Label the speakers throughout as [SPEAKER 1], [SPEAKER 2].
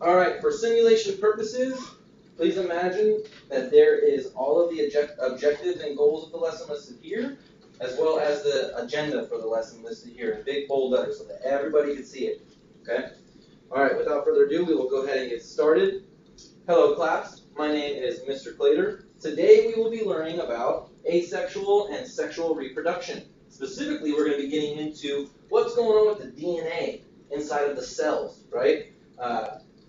[SPEAKER 1] All right, for simulation purposes, please imagine that there is all of the objectives and goals of the lesson listed here, as well as the agenda for the lesson listed here in big bold letters so that everybody can see it. Okay? All right, without further ado, we will go ahead and get started. Hello, class. My name is Mr. Claytor. Today we will be learning about asexual and sexual reproduction. Specifically, we're going to be getting into what's going on with the DNA inside of the cells, right?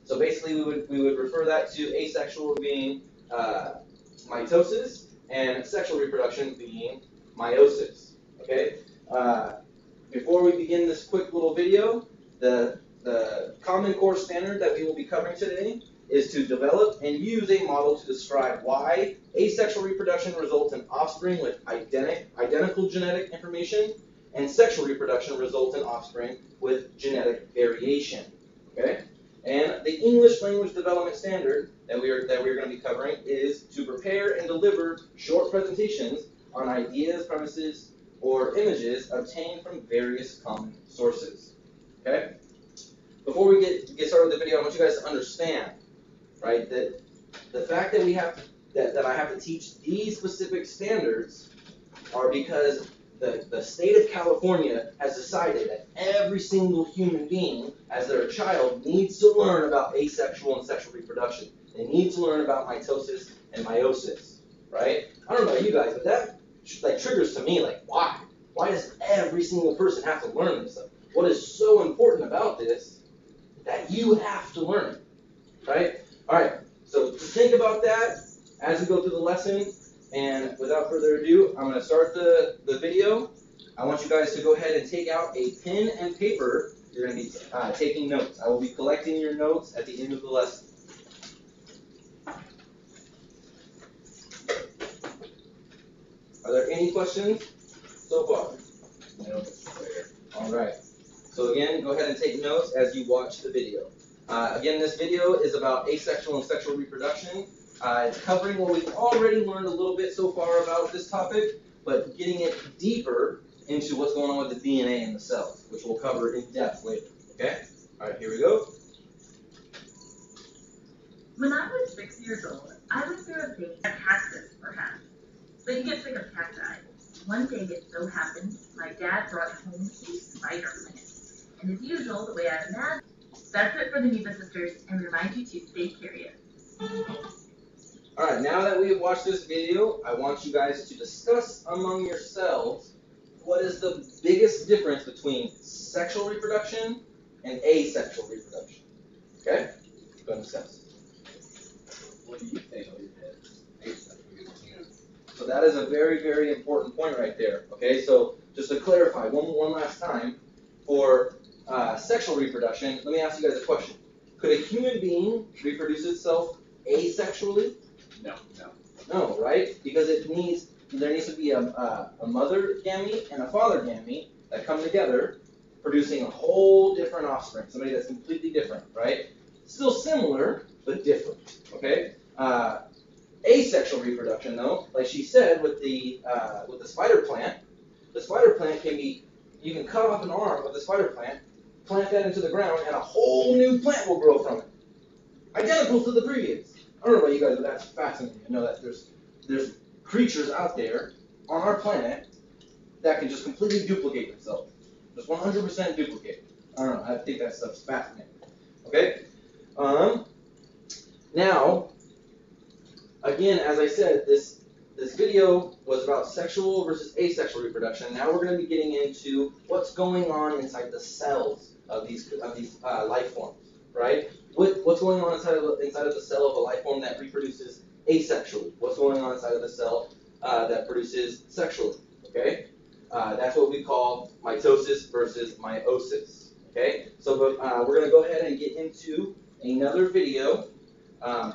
[SPEAKER 1] So basically, we would refer that to asexual being mitosis and sexual reproduction being meiosis. Okay. Before we begin this quick little video, the Common Core standard that we will be covering today is to develop and use a model to describe why asexual reproduction results in offspring with identical genetic information, and sexual reproduction results in offspring with genetic variation. Okay. And the English language development standard that we are going to be covering is to prepare and deliver short presentations on ideas, premises, or images obtained from various common sources. Okay? Before we get started with the video, I want you guys to understand, right, that the fact that I have to teach these specific standards are because the state of California has decided that every single human being, as they're a child, needs to learn about asexual and sexual reproduction. They need to learn about mitosis and meiosis, right? I don't know about you guys, but that triggers to me, why? Why does every single person have to learn this stuff? What is so important about this that you have to learn it, right? All right, so think about that as we go through the lesson. And without further ado, I'm going to start the video. I want you guys to go ahead and take out a pen and paper. You're going to be taking notes. I will be collecting your notes at the end of the lesson. Are there any questions so far? No. All right. So again, go ahead and take notes as you watch the video. Again, this video is about asexual and sexual reproduction. It's covering what we've already learned a little bit so far about this topic, but getting it deeper into what's going on with the DNA in the cells, which we'll cover in depth later. Okay? All right, here we go.
[SPEAKER 2] When I was 6 years old, I went through a phase of cactus, perhaps. But you get sick of cacti. One day it so happened, my dad brought home a spider plant. And as usual, the way I imagined, that's it for the Neva sisters, and remind you to stay curious.
[SPEAKER 1] All right, now that we have watched this video, I want you guys to discuss among yourselves what is the biggest difference between sexual reproduction and asexual reproduction. Okay? Go and discuss.
[SPEAKER 3] What do you think is asexual reproduction?
[SPEAKER 1] So that is a very, very important point right there. Okay, so just to clarify one last time, for sexual reproduction, let me ask you guys a question. Could a human being reproduce itself asexually? No, right? Because there needs to be a mother gamete and a father gamete that come together, producing a whole different offspring, somebody that's completely different, right? Still similar, but different, okay? Asexual reproduction, though, like she said with the spider plant, the spider plant you can cut off an arm of the spider plant, plant that into the ground, and a whole new plant will grow from it, identical to the previous. I don't know about you guys, but that's fascinating. I know that there's creatures out there on our planet that can just completely duplicate themselves. Just 100% duplicate. I don't know. I think that stuff's fascinating. Okay? Now, again, as I said, this video was about sexual versus asexual reproduction. Now we're going to be getting into what's going on inside the cells of these life forms, right? What's going on inside of the cell of a life form that reproduces asexually? What's going on inside of the cell that produces sexually? Okay, that's what we call mitosis versus meiosis. Okay, so we're going to go ahead and get into another video.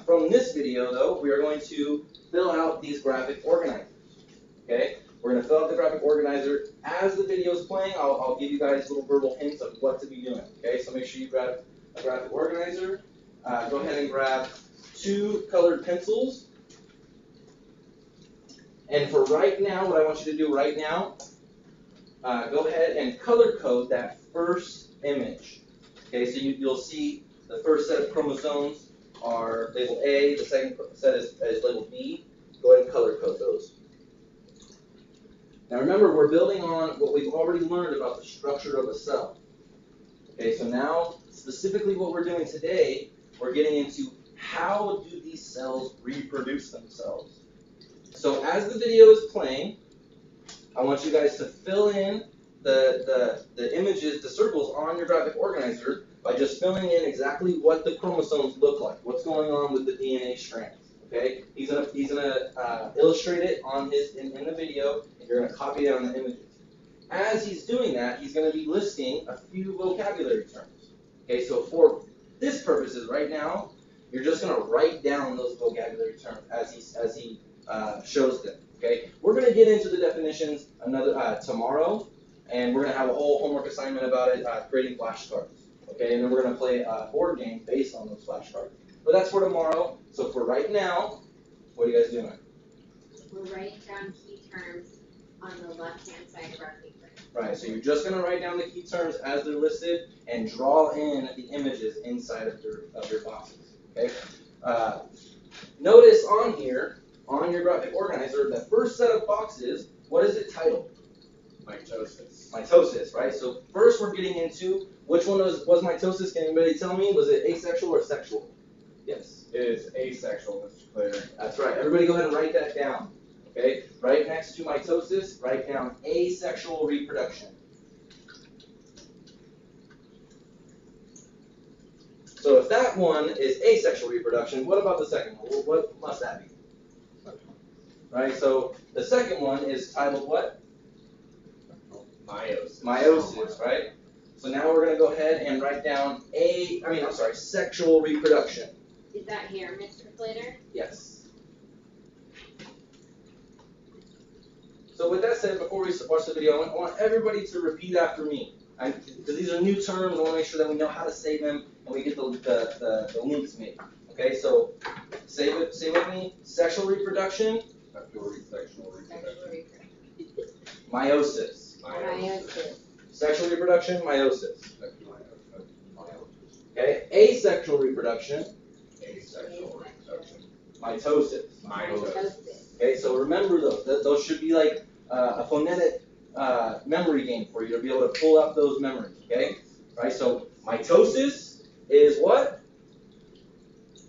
[SPEAKER 1] From this video, though, we are going to fill out these graphic organizers. Okay, we're going to fill out the graphic organizer as the video is playing. I'll give you guys little verbal hints of what to be doing. Okay, so make sure you grab a graphic organizer. Go ahead and grab 2 colored pencils. And for right now, what I want you to do right now, go ahead and color code that first image. Okay, so you'll see the first set of chromosomes are labeled A, the second set is labeled B. Go ahead and color code those. Now remember, we're building on what we've already learned about the structure of a cell. Okay, so now specifically what we're doing today, we're getting into how do these cells reproduce themselves. So as the video is playing, I want you guys to fill in the images, the circles on your graphic organizer by just filling in exactly what the chromosomes look like, what's going on with the DNA strands. Okay, he's gonna illustrate it on in the video, and you're gonna copy it on the images. As he's doing that, he's gonna be listing a few vocabulary terms. Okay, so for this purposes right now, you're just gonna write down those vocabulary terms as he shows them. Okay, we're gonna get into the definitions tomorrow, and we're gonna have a whole homework assignment about it, creating flashcards. Okay, and then we're gonna play a board game based on those flashcards. But that's for tomorrow. So for right now, what are you guys doing?
[SPEAKER 4] We're writing down key terms on the left-hand side of our paper.
[SPEAKER 1] Right, so you're just going to write down the key terms as they're listed and draw in the images inside of your boxes. Okay. Notice on here, on your graphic organizer, the first set of boxes, what is it titled?
[SPEAKER 3] Mitosis.
[SPEAKER 1] Mitosis, right? So first we're getting into which one was mitosis. Can anybody tell me? Was it asexual or sexual? Yes.
[SPEAKER 3] It is asexual, Mr. Claytor.
[SPEAKER 1] That's right. Everybody go ahead and write that down. Okay? Right next to mitosis, write down asexual reproduction. So if that one is asexual reproduction, what about the second one? Well, what must that be? Right? So the second one is titled what?
[SPEAKER 3] Meiosis.
[SPEAKER 1] Meiosis, right? So now we're going to go ahead and write down sexual reproduction.
[SPEAKER 4] Is that here, Mr. Claytor?
[SPEAKER 1] Yes. So with that said, before we watch the video, I want everybody to repeat after me. Because these are new terms, I want to make sure that we know how to say them and we get the links made. Okay, so say with me, sexual reproduction.
[SPEAKER 3] Sexual reproduction.
[SPEAKER 1] Meiosis.
[SPEAKER 4] Meiosis.
[SPEAKER 1] Sexual reproduction, meiosis. Okay, asexual reproduction.
[SPEAKER 3] Asexual reproduction.
[SPEAKER 1] Mitosis.
[SPEAKER 3] Mitosis.
[SPEAKER 1] Okay, so remember those. Those should be like a phonetic memory game for you to be able to pull up those memories. Okay, right? So mitosis is what?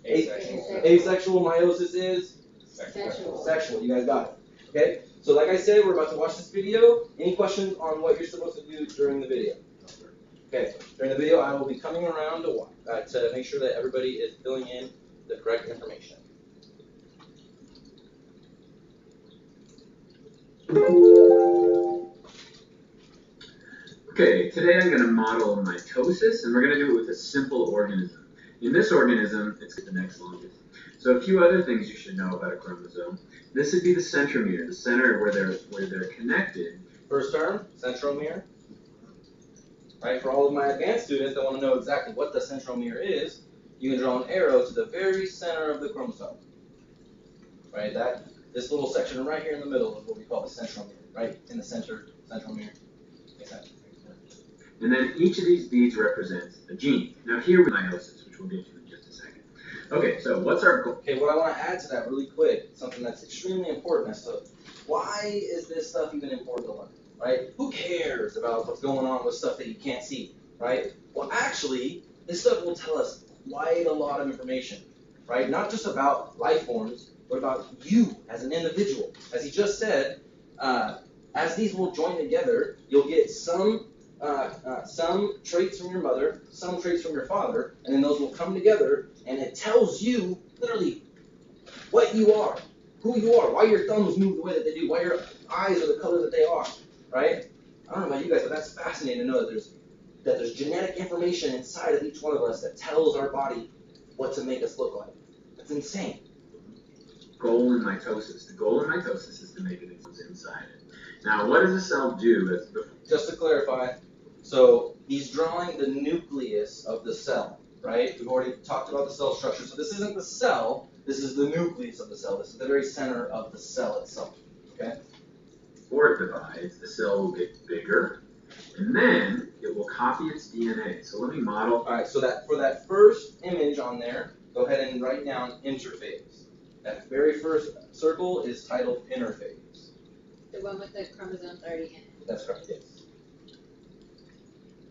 [SPEAKER 3] Asexual.
[SPEAKER 1] Asexual. Meiosis is
[SPEAKER 4] Sexual.
[SPEAKER 1] sexual. You guys got it. Okay. So like I said, we're about to watch this video. Any questions on what you're supposed to do during the video? Okay. During the video, I will be coming around to make sure that everybody is filling in the correct information.
[SPEAKER 5] Okay, today I'm going to model mitosis, and we're going to do it with a simple organism. In this organism, it's the next longest. So a few other things you should know about a chromosome. This would be the centromere, the center where they're connected.
[SPEAKER 1] First term, centromere. Right, for all of my advanced students that want to know exactly what the centromere is, you can draw an arrow to the very center of the chromosome. Right, this little section right here in the middle is what we call the centromere. Right, in the center, centromere. Makes sense.
[SPEAKER 5] And then each of these beads represents a gene. Now here with meiosis, which we'll get to in just a second. Okay, so what's our goal?
[SPEAKER 1] Okay, what I want to add to that really quick, something that's extremely important as to why is this stuff even important to learn, right? Who cares about what's going on with stuff that you can't see, right? Well, actually, this stuff will tell us quite a lot of information, right? Not just about life forms, but about you as an individual. As he just said, as these will join together, you'll get some traits from your mother, some traits from your father, and then those will come together, and it tells you literally what you are, who you are, why your thumbs move the way that they do, why your eyes are the color that they are, right? I don't know about you guys, but that's fascinating to know that there's genetic information inside of each one of us that tells our body what to make us look like. That's insane.
[SPEAKER 5] Goal in mitosis. The goal in mitosis is to make it inside it. Now, what does a cell do?
[SPEAKER 1] Just to clarify, so he's drawing the nucleus of the cell, right? We've already talked about the cell structure. So this isn't the cell, this is the nucleus of the cell. This is the very center of the cell itself, okay?
[SPEAKER 5] Before it divides, the cell will get bigger, And then it will copy its DNA. So let me model.
[SPEAKER 1] All right, so that for that first image on there, go ahead and write down interphase. That very first circle is titled interphase.
[SPEAKER 4] The one with the chromosomes already in it.
[SPEAKER 1] That's correct, yes.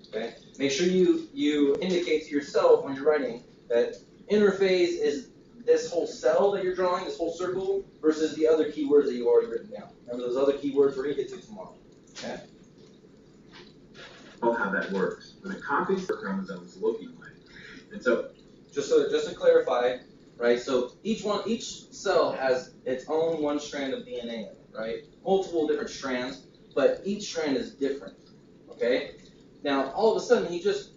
[SPEAKER 1] Okay, make sure you indicate to yourself when you're writing that interphase is this whole cell that you're drawing, this whole circle, versus the other keywords that you've already written down. Remember those other keywords we're going to get to tomorrow. Okay?
[SPEAKER 5] How that works. When it copies the chromosomes looking like. And so
[SPEAKER 1] just to clarify, right? So each cell has its own one strand of DNA in it, right? Multiple different strands, but each strand is different. Okay? Now all of a sudden he just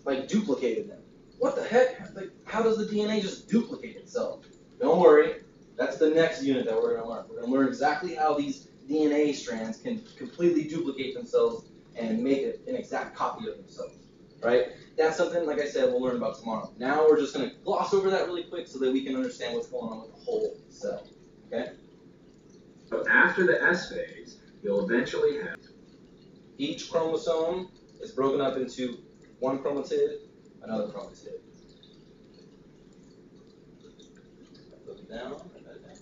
[SPEAKER 1] like duplicated them. What the heck? Like, how does the DNA just duplicate itself? Don't worry, that's the next unit that we're going to learn. We're going to learn exactly how these DNA strands can completely duplicate themselves and make an exact copy of themselves, right? That's something, like I said, we'll learn about tomorrow. Now we're just going to gloss over that really quick so that we can understand what's going on with the whole cell, okay?
[SPEAKER 5] So after the S phase, you'll eventually have
[SPEAKER 1] each chromosome is broken up into one chromatid, another chromatid. Flip it down, write that down.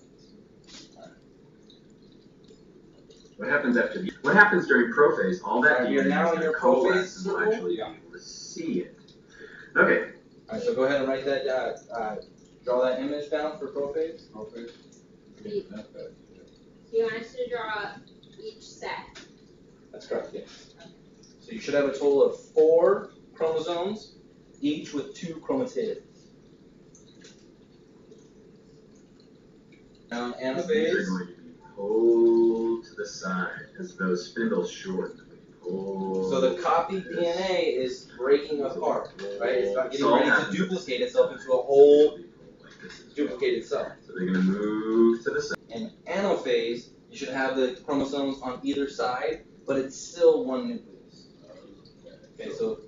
[SPEAKER 5] What happens during prophase? All that
[SPEAKER 1] You're
[SPEAKER 5] DNA
[SPEAKER 1] now
[SPEAKER 5] is
[SPEAKER 1] in your
[SPEAKER 5] gonna coalesce
[SPEAKER 1] prophase
[SPEAKER 5] and we'll
[SPEAKER 1] circle?
[SPEAKER 5] actually be able to see it. Okay.
[SPEAKER 1] All right, so go ahead and write that draw that image down for prophase.
[SPEAKER 4] You want us to draw each set.
[SPEAKER 1] That's correct, yes. So you should have a total of 4 chromosomes, each with 2 chromatids. Now,
[SPEAKER 5] These are
[SPEAKER 1] anaphase.
[SPEAKER 5] going to be pulled to the side as those spindles shorten.
[SPEAKER 1] So the copied DNA is breaking apart, right? It's not getting ready to duplicate itself into a whole duplicated cell.
[SPEAKER 5] So they're going to move to the side.
[SPEAKER 1] In anaphase, you should have the chromosomes on either side, but it's still one nucleus. Okay, so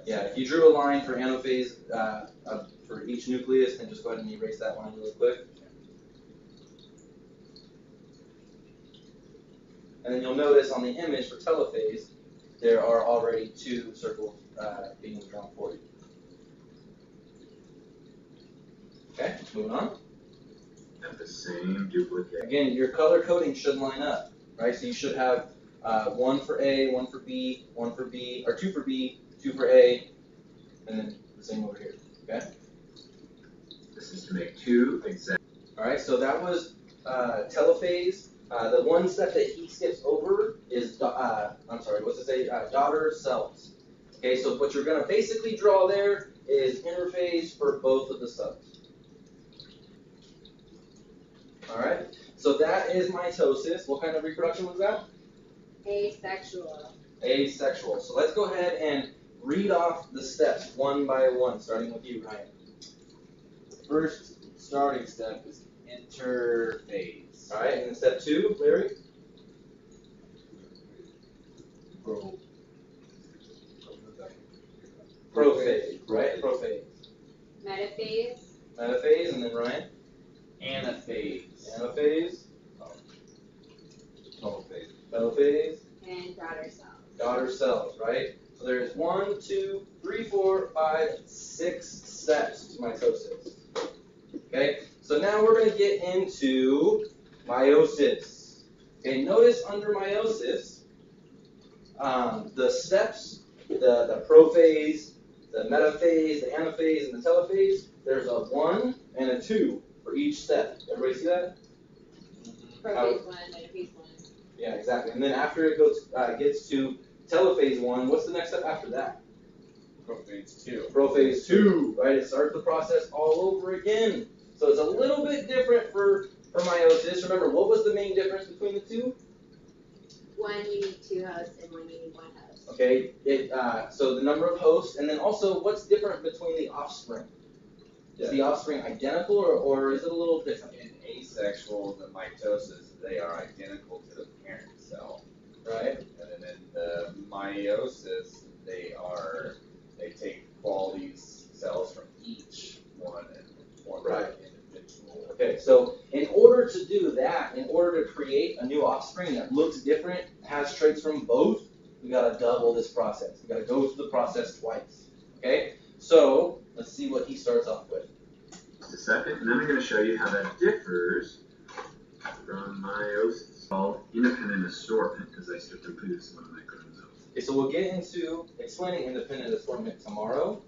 [SPEAKER 1] yeah, if you drew a line for anaphase for each nucleus, then just go ahead and erase that line really quick. And then you'll notice on the image for telophase, there are already 2 circles being drawn for you. Okay, moving on.
[SPEAKER 5] Have the same duplicate.
[SPEAKER 1] Again, your color coding should line up, right? So you should have 1 for A, 1 for B, 1 for B, or 2 for B, 2 for A, and then the same over here. Okay.
[SPEAKER 5] This is to make 2 exact.
[SPEAKER 1] All right. So that was telophase. The one step that he skips over is daughter cells. Okay. So what you're going to basically draw there is interphase for both of the cells. All right. So that is mitosis. What kind of reproduction was that?
[SPEAKER 4] Asexual.
[SPEAKER 1] Asexual. So let's go ahead and read off the steps one by one, starting with you, Ryan.
[SPEAKER 3] The first starting step is interphase.
[SPEAKER 1] All right, and then step 2, Larry? Prophase, right? Prophase.
[SPEAKER 4] Metaphase.
[SPEAKER 1] Metaphase, and then Ryan?
[SPEAKER 3] Anaphase.
[SPEAKER 1] Anaphase.
[SPEAKER 3] Telophase.
[SPEAKER 1] Telophase.
[SPEAKER 4] And daughter cells.
[SPEAKER 1] Daughter cells, right? So there's 1, 2, 3, 4, 5, 6 steps to mitosis. Okay, so now we're going to get into meiosis. Okay, notice under meiosis, the steps, the prophase, the metaphase, the anaphase, and the telophase, there's a 1 and a 2 for each step. Everybody see that?
[SPEAKER 4] Prophase 1, metaphase 1.
[SPEAKER 1] Yeah, exactly. And then after it gets to telophase 1, what's the next step after that?
[SPEAKER 3] Prophase 2.
[SPEAKER 1] Prophase 2, right? It starts the process all over again. So it's a little bit different for meiosis. Remember, what was the main difference between the two?
[SPEAKER 4] One you need 2 hosts and one you need 1 host.
[SPEAKER 1] Okay, so the number of hosts, and then also what's different between the offspring? Is the offspring identical or is it a little different?
[SPEAKER 3] In asexual, the mitosis, they are identical to the parent cell.
[SPEAKER 1] Right?
[SPEAKER 3] And then in the meiosis, they take quality cells from each one and form
[SPEAKER 1] Right.
[SPEAKER 3] an individual.
[SPEAKER 1] Okay, so in order to do that, in order to create a new offspring that looks different, has traits from both, we gotta double double this process. We got to go through the process twice. Okay? So let's see what he starts off with.
[SPEAKER 5] Just a second, and then I'm going to show you how that differs from meiosis. It's called independent assortment because I start to produce one of my chromosomes.
[SPEAKER 1] Okay, so we'll get into explaining independent assortment tomorrow,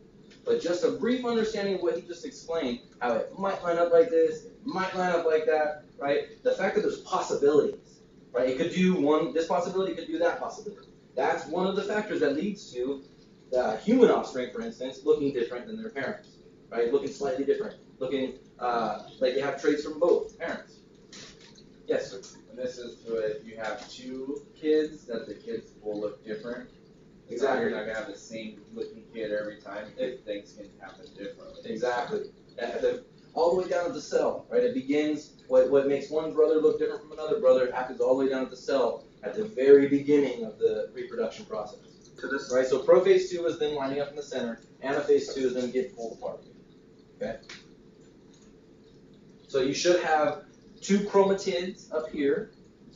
[SPEAKER 1] but just a brief understanding of what he just explained, how it might line up like this, it might line up like that, right? The fact that there's possibilities, right? It could do this possibility could do that possibility. That's one of the factors that leads to the human offspring, for instance, looking different than their parents, right? Looking slightly different, looking like they have traits from both parents. Yes, sir.
[SPEAKER 3] And this is to if you have two kids, that the kids will look different.
[SPEAKER 1] Exactly.
[SPEAKER 3] You're not gonna have the same looking kid every time. Things can happen differently.
[SPEAKER 1] Exactly. All the way down at the cell, right? It begins, what makes one brother look different from another brother happens all the way down at the cell at the very beginning of the reproduction process.
[SPEAKER 5] So this,
[SPEAKER 1] Right? So prophase 2 is then lining up in the center, anaphase 2 is then getting pulled apart. Okay? So you should have 2 chromatids up here,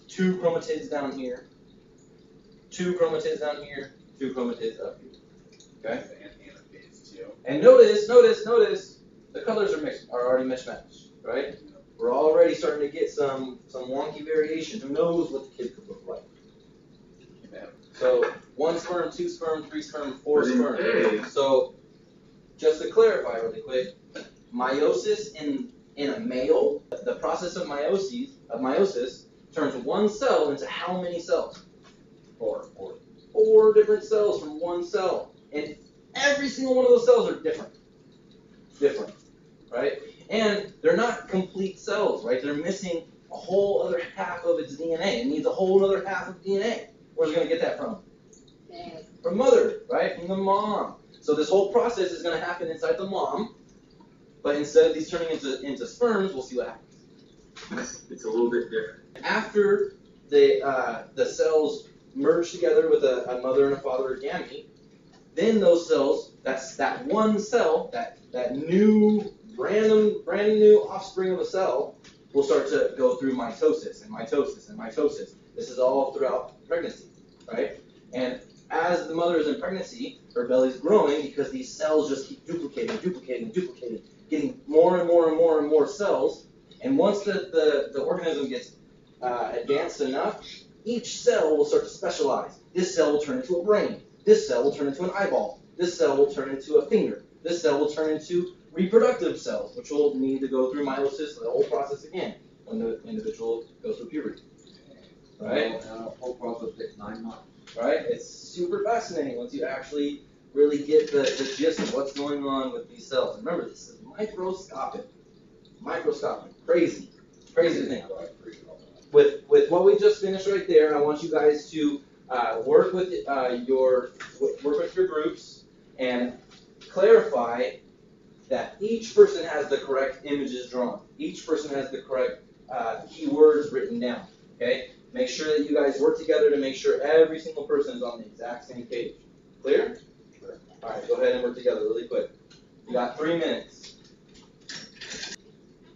[SPEAKER 1] 2 chromatids down here, 2 chromatids down here, 2 chromatids up here. Okay?
[SPEAKER 3] And anaphase too.
[SPEAKER 1] And notice, the colors are already mismatched, right? We're already starting to get some wonky variation. Who knows what the kid could look like?
[SPEAKER 3] Yeah.
[SPEAKER 1] So 1 sperm, 2 sperm, 3 sperm, 4
[SPEAKER 5] But in
[SPEAKER 1] sperm.
[SPEAKER 5] A-
[SPEAKER 1] So just to clarify really quick, meiosis in a male, the process of meiosis turns 1 cell into how many cells?
[SPEAKER 3] 4.
[SPEAKER 1] 4 different cells from 1 cell. And every single one of those cells are different. Right? And they're not complete cells, right? They're missing a whole other half of its DNA. It needs a whole other half of DNA. Where's it going to get that from?
[SPEAKER 4] Big.
[SPEAKER 1] From mother, right? From the mom. So this whole process is going to happen inside the mom, but instead of these turning into sperms, we'll see what happens.
[SPEAKER 5] it's a little bit different.
[SPEAKER 1] After the cells merge together with a mother and a father gamete, then those cells, that one cell, that new brand new offspring of a cell, will start to go through mitosis and mitosis and mitosis. This is all throughout pregnancy, right? And as the mother is in pregnancy, her belly's growing because these cells just keep duplicating, getting more and more cells. And once the organism gets advanced enough, each cell will start to specialize. This cell will turn into a brain. This cell will turn into an eyeball. This cell will turn into a finger. This cell will turn into reproductive cells, which will need to go through meiosis, the whole process again, when the individual goes through puberty. Right?
[SPEAKER 6] Whole process takes 9 months.
[SPEAKER 1] Right? It's super fascinating once you actually really get the gist of what's going on with these cells. Remember, this is microscopic. Crazy to think about. With what we just finished right there, I want you guys to work with your groups and clarify that each person has the correct images drawn. Each person has the correct keywords written down. Okay? Make sure that you guys work together to make sure every single person is on the exact same page. Clear?
[SPEAKER 6] Clear.
[SPEAKER 1] All right, go ahead and work together really quick. You got 3 minutes.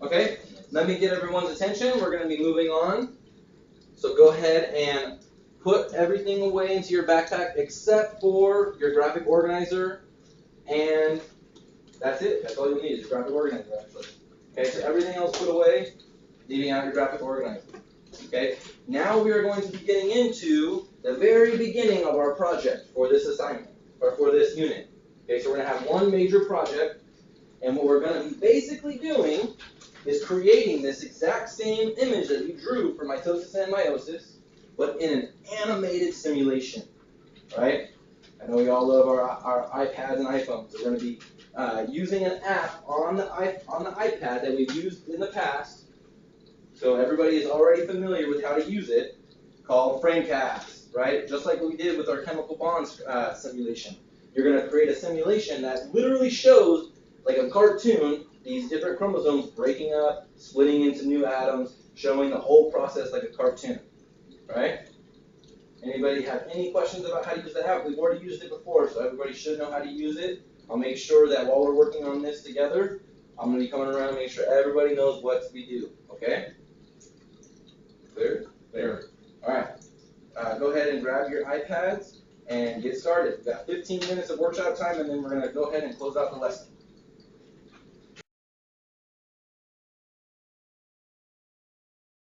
[SPEAKER 1] Okay? Let me get everyone's attention. We're going to be moving on. So go ahead and put everything away into your backpack except for your graphic organizer, and that's it. That's all you need is your graphic organizer, actually. Okay, so everything else put away, leaving out your graphic organizer. Okay, now we are going to be getting into the very beginning of our project for this assignment, or for this unit. Okay, so we're going to have one major project, and what we're going to be basically doing is creating this exact same image that we drew for mitosis and meiosis, but in an animated simulation, right? I know we all love our iPads and iPhones. So we're going to be using an app on the iPad that we've used in the past, so everybody is already familiar with how to use it, called FrameCast, right? Just like what we did with our chemical bonds simulation. You're going to create a simulation that literally shows, like a cartoon, these different chromosomes breaking up, splitting into new atoms, showing the whole process like a cartoon, right? Anybody have any questions about how to use the app? We've already used it before, so everybody should know how to use it. I'll make sure that while we're working on this together, I'm going to be coming around and make sure everybody knows what we do, okay? Clear?
[SPEAKER 3] Clear.
[SPEAKER 1] All right. Go ahead and grab your iPads and get started. We've got 15 minutes of workshop time, and then we're going to go ahead and close out the lesson.